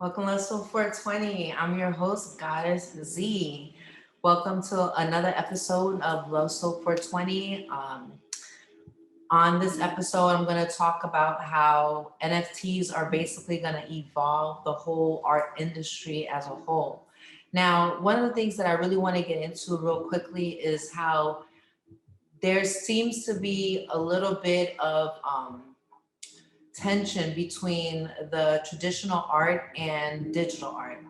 Welcome to Soul 420. I'm your host, Goddess Z. Welcome to another episode of Love Soul 420. On this episode, I'm going to talk about how NFTs are basically going to evolve the whole art industry as a whole. Now, one of the things that I really want to get into real quickly is how there seems to be a little bit of tension between the traditional art and digital art.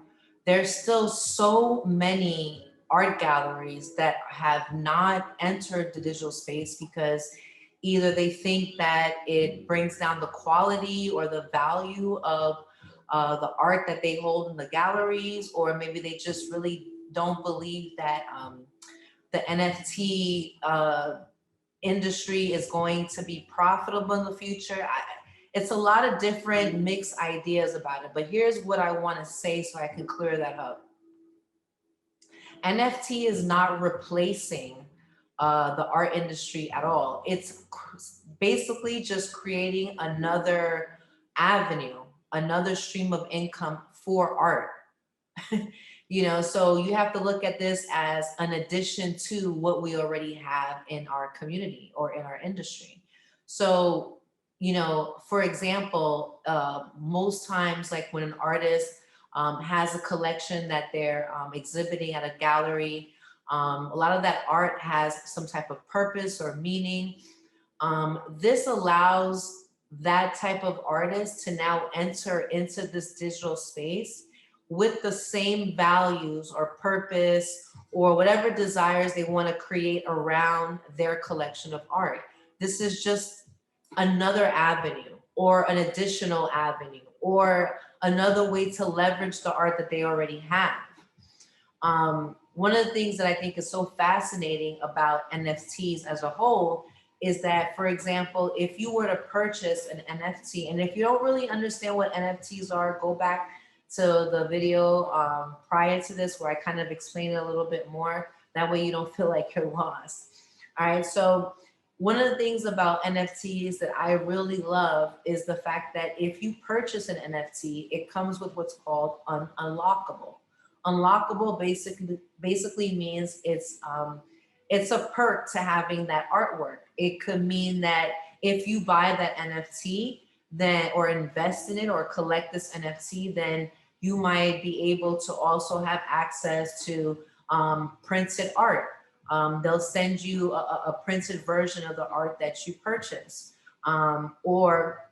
There's still so many art galleries that have not entered the digital space because either they think that it brings down the quality or the value of the art that they hold in the galleries, or maybe they just really don't believe that the NFT industry is going to be profitable in the future. It's a lot of different mixed ideas about it, but here's what I want to say so I can clear that up. NFT is not replacing the art industry at all. It's basically just creating another avenue, another stream of income for art. So you have to look at this as an addition to what we already have in our community or in our industry. So, for example, most times, like when an artist has a collection that they're exhibiting at a gallery, a lot of that art has some type of purpose or meaning. This allows that type of artist to now enter into this digital space with the same values or purpose or whatever desires they want to create around their collection of art. This is just another avenue or an additional avenue or another way to leverage the art that they already have. One of the things that I think is so fascinating about NFTs as a whole is that, for example, if you were to purchase an NFT, and if you don't really understand what NFTs are, go back to the video prior to this where I kind of explain it a little bit more. That way you don't feel like you're lost. All right, so one of the things about NFTs that I really love is the fact that if you purchase an NFT, it comes with what's called an unlockable. Unlockable basically means it's a perk to having that artwork. It could mean that if you buy that NFT, then or invest in it or collect this NFT, then you might be able to also have access to printed art. They'll send you a printed version of the art that you purchase. Or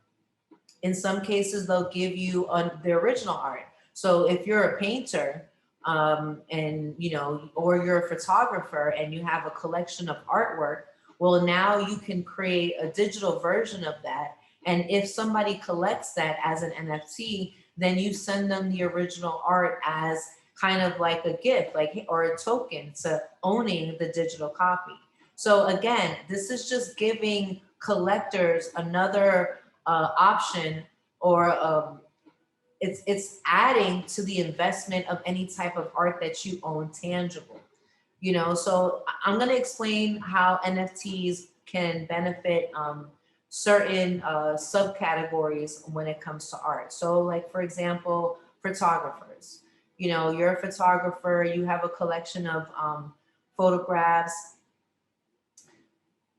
in some cases, they'll give you the original art. So if you're a painter, or you're a photographer and you have a collection of artwork, well, now you can create a digital version of that. And if somebody collects that as an NFT, then you send them the original art as kind of like a gift, like or a token to owning the digital copy. So again, this is just giving collectors another option, or it's adding to the investment of any type of art that you own tangible. So I'm going to explain how NFTs can benefit certain subcategories when it comes to art. So like, for example, photographers. You're a photographer, you have a collection of photographs.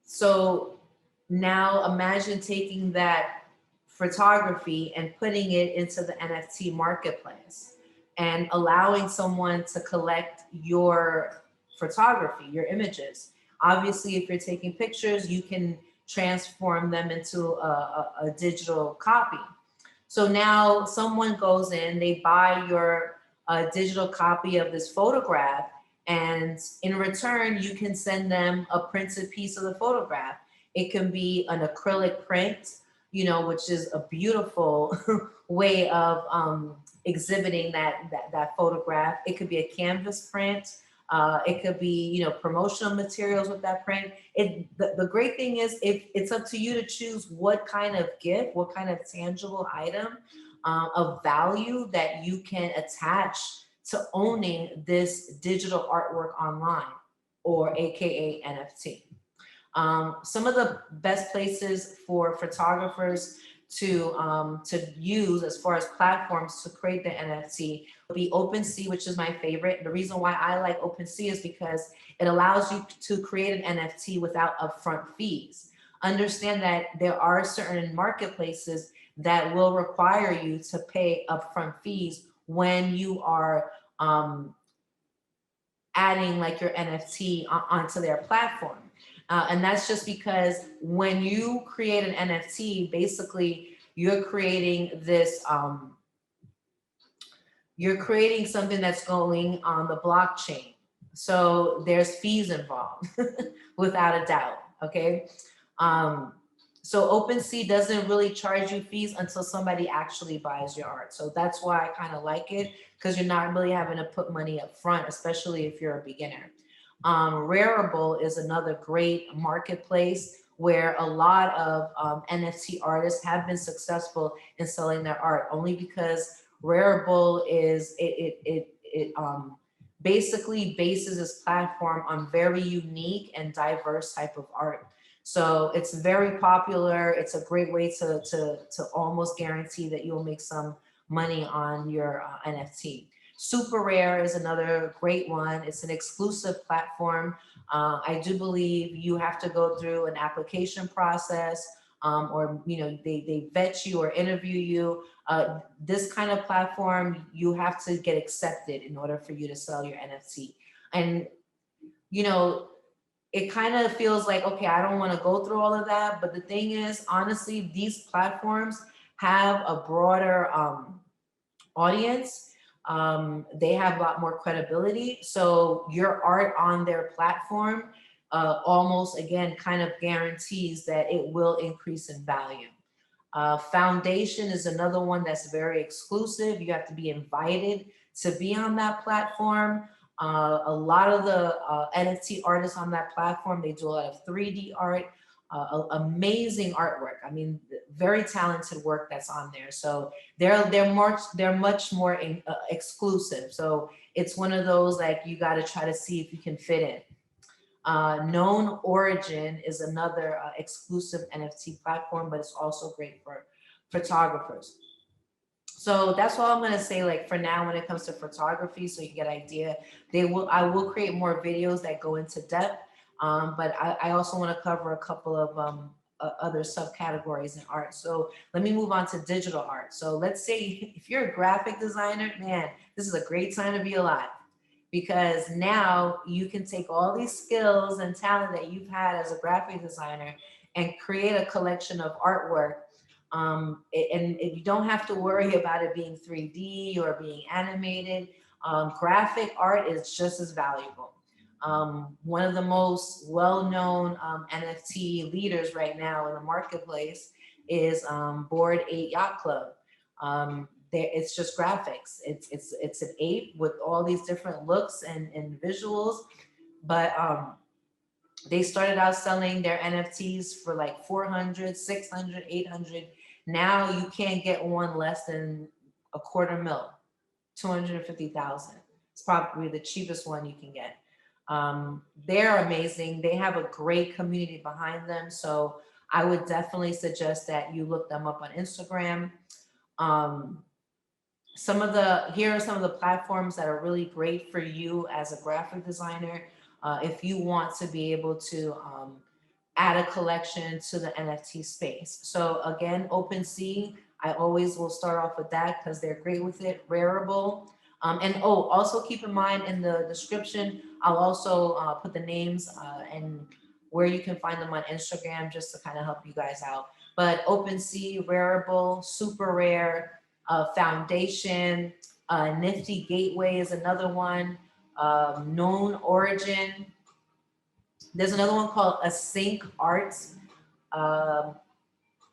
So now imagine taking that photography and putting it into the NFT marketplace and allowing someone to collect your photography, your images. Obviously, if you're taking pictures, you can transform them into a digital copy. So now someone goes in, they buy your digital copy of this photograph, and in return, you can send them a printed piece of the photograph. It can be an acrylic print, which is a beautiful way of exhibiting that photograph. It could be a canvas print. It could be, promotional materials with that print. The great thing is, if it's up to you to choose what kind of gift, what kind of tangible item of value that you can attach to owning this digital artwork online, or AKA NFT. Some of the best places for photographers to use as far as platforms to create the NFT would be OpenSea, which is my favorite. The reason why I like OpenSea is because it allows you to create an NFT without upfront fees. Understand that there are certain marketplaces that will require you to pay upfront fees when you are adding like your NFT onto their platform. And that's just because when you create an NFT, basically you're creating this, you're creating something that's going on the blockchain. So there's fees involved without a doubt, okay? Um, so OpenSea doesn't really charge you fees until somebody actually buys your art. So that's why I kind of like it, because you're not really having to put money up front, especially if you're a beginner. Rarible is another great marketplace where a lot of NFT artists have been successful in selling their art, only because Rarible is basically bases its platform on very unique and diverse type of art. So it's very popular. It's a great way to almost guarantee that you'll make some money on your NFT. Super Rare is another great one. It's an exclusive platform. I do believe you have to go through an application process, or they vet you or interview you. This kind of platform, you have to get accepted in order for you to sell your NFT. And you know, it kind of feels like, okay, I don't want to go through all of that. But the thing is, honestly, these platforms have a broader audience. They have a lot more credibility. So your art on their platform almost, again, kind of guarantees that it will increase in value. Foundation is another one that's very exclusive. You have to be invited to be on that platform. A lot of the NFT artists on that platform, they do a lot of 3D art, amazing artwork. I mean, very talented work that's on there. So they're much more exclusive. So it's one of those like you got to try to see if you can fit in. Known Origin is another exclusive NFT platform, but it's also great for photographers. So that's all I'm going to say, like for now, when it comes to photography, so you get an idea. I will create more videos that go into depth, but I also want to cover a couple of other subcategories in art. So let me move on to digital art. So let's say if you're a graphic designer, man, this is a great time to be alive, because now you can take all these skills and talent that you've had as a graphic designer and create a collection of artwork. And you don't have to worry about it being 3D or being animated. Graphic art is just as valuable. One of the most well-known NFT leaders right now in the marketplace is Bored Ape Yacht Club. It's just graphics. It's an ape with all these different looks and visuals, but they started out selling their NFTs for like 400, 600, 800. Now you can't get one less than a quarter mil, 250,000. It's probably the cheapest one you can get. They're amazing. They have a great community behind them. So I would definitely suggest that you look them up on Instagram. Here are some of the platforms that are really great for you as a graphic designer. If you want to be able to add a collection to the NFT space. So again, OpenSea, I always will start off with that because they're great with it. Rarible. Also keep in mind in the description, I'll also put the names and where you can find them on Instagram just to kind of help you guys out. But OpenSea, Rarible, Super Rare, Foundation, Nifty Gateway is another one. Known Origin. There's another one called Async Arts,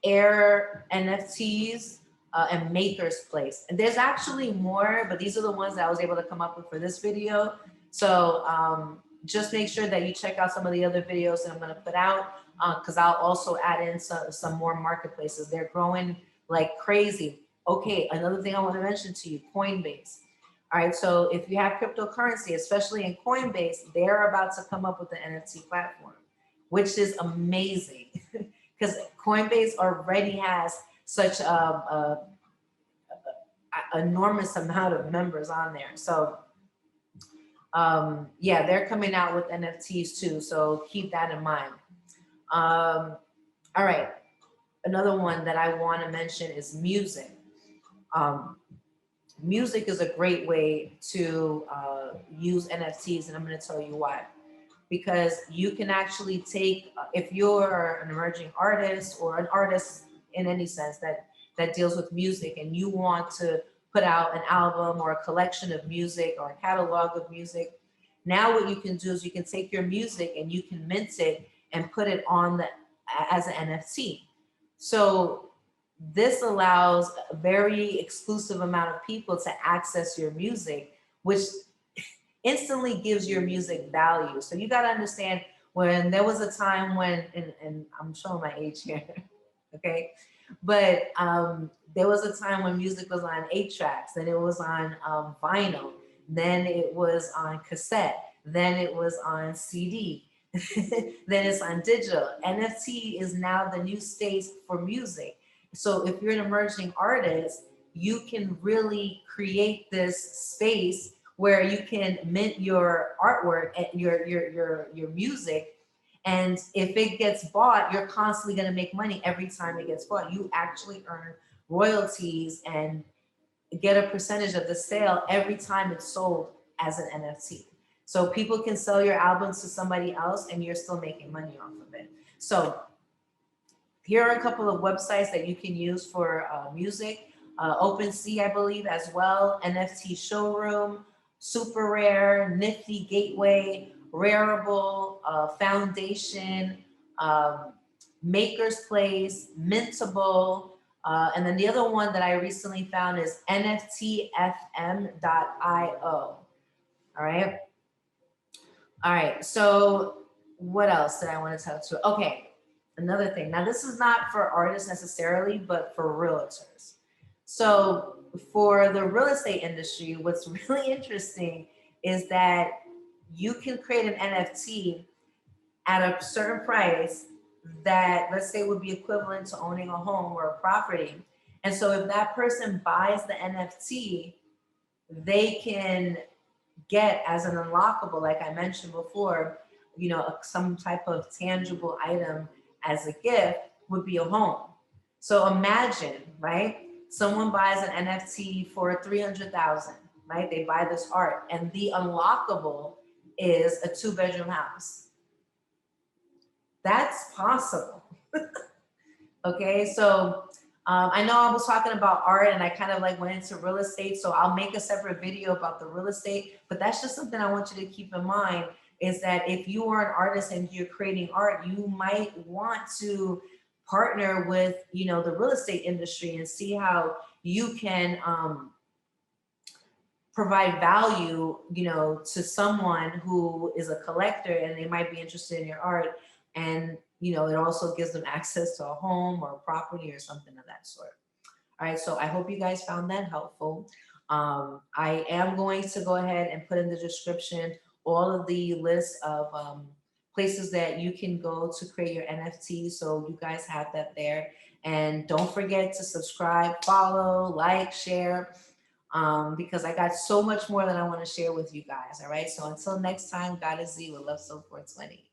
Air NFTs, and Maker's Place. And there's actually more, but these are the ones that I was able to come up with for this video. So just make sure that you check out some of the other videos that I'm going to put out, because I'll also add in some more marketplaces. They're growing like crazy. Okay, another thing I want to mention to you, Coinbase. All right, so if you have cryptocurrency, especially in Coinbase, they're about to come up with an NFT platform, which is amazing because Coinbase already has such a enormous amount of members on there. So yeah, they're coming out with NFTs too, so keep that in mind. All right, another one that I want to mention is music. Music is a great way to use NFTs, and I'm going to tell you why. Because you can actually take, if you're an emerging artist or an artist in any sense that deals with music, and you want to put out an album or a collection of music or a catalog of music, now what you can do is you can take your music and you can mint it and put it on as an NFT. So this allows a very exclusive amount of people to access your music, which instantly gives your music value. So you got to understand, when there was a time when, and I'm showing my age here, okay? But there was a time when music was on 8 tracks, then it was on vinyl, then it was on cassette, then it was on CD, then it's on digital. NFT is now the new space for music. So if you're an emerging artist, you can really create this space where you can mint your artwork, your music, and if it gets bought, you're constantly going to make money every time it gets bought. You actually earn royalties and get a percentage of the sale every time it's sold as an NFT. So people can sell your albums to somebody else and you're still making money off of it. So here are a couple of websites that you can use for music. OpenSea, I believe, as well. NFT Showroom, Super Rare, Nifty Gateway, Rareable, Foundation, Maker's Place, Mintable, and then the other one that I recently found is nftfm.io. All right. All right. So what else did I want to tell you? Okay. Another thing. Now, this is not for artists necessarily, but for realtors. So for the real estate industry, what's really interesting is that you can create an NFT at a certain price that, let's say, would be equivalent to owning a home or a property. And so if that person buys the NFT, they can get as an unlockable, like I mentioned before, you know, some type of tangible item as a gift would be a home. So imagine, right? Someone buys an NFT for 300,000, right? They buy this art, and the unlockable is a 2-bedroom house. That's possible. Okay, so I know I was talking about art and I kind of like went into real estate, so I'll make a separate video about the real estate, but that's just something I want you to keep in mind, is that if you are an artist and you're creating art, you might want to partner with, you know, the real estate industry and see how you can provide value, you know, to someone who is a collector and they might be interested in your art. And, you know, it also gives them access to a home or a property or something of that sort. All right, so I hope you guys found that helpful. I am going to go ahead and put in the description all of the lists of places that you can go to create your NFT. So you guys have that there. And don't forget to subscribe, follow, like, share, because I got so much more that I want to share with you guys. All right, so until next time, God is Z with Love So 420.